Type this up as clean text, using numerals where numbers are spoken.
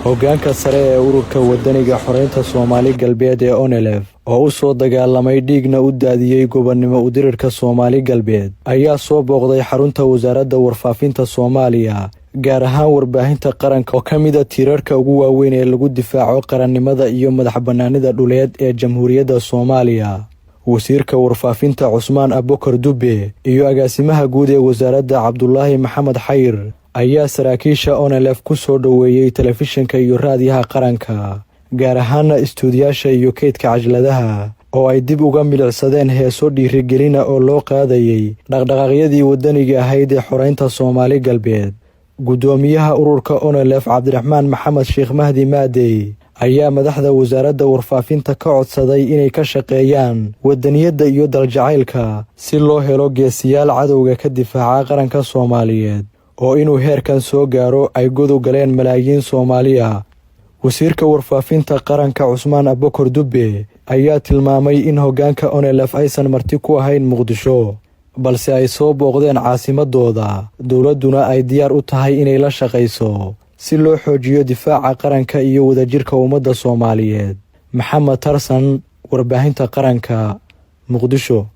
hoggaanka sare ee ururka wadaniga xoreynta Soomaali Galbeed ee ONLF oo u soo dagaalamay dhiigna u daadiyay gobonnimo u dirirka Soomaali Galbeed ayaa soo booqday xarunta wasaaradda warfaafinta Soomaaliya gaar ahaan warbaahinta qaranka oo ka mid ah tiirarka ugu waaweyn ee lagu difaaco qarannimada iyo madaxbannaanida dhuleed ee Jamhuuriyadda Soomaaliya. wasiirka warfaafinta Cusmaan Abubakar Dube iyo agaasimaha guud ee wasaaradda Cabdullaahi Maxamed Xayir ayaa saraakiisha ONLF ku soo dhaweeyay telefishinka iyo raadiyaha qaranka gaar ahaan istuudiyaasha iyo kaydka cajladaha oo ay dib uga milicsadeen heeso dhiirigelina oo loo qaadayay dhaqdhaqaaqyadii wadaniga ahayd ee xoreynta Soomaali Galbeed. gudoomiyaha ururka ONLF Cabdiraxmaan Maxamed Sheekh Mahdi Maadey ayaa madaxda wasaaradda warfaafinta ka codsaday inay ka shaqeeyaan wadaniyadda iyo daljacaylka si loo helo geesiyaal cadowga ka difaaca qaranka Soomaaliyeed oo inuu heerkan soo gaaro ay go'do galeen malaayiin Soomaali ah. wasiirka warfaafinta qaranka Cusmaan Abubakar Dube ayaa tilmaamay in hoggaanka ONLF aysan marti ku ahayn Muqdisho balse ay soo booqdeen caasimadooda dowladuna ay diyaar u tahay inay la shaqeyso si loo xoojiyo difaaca qaranka iyo wadajirka ummadda Soomaaliyeed. Maxamed Tarsan, warbaahinta qaranka, Muqdisho.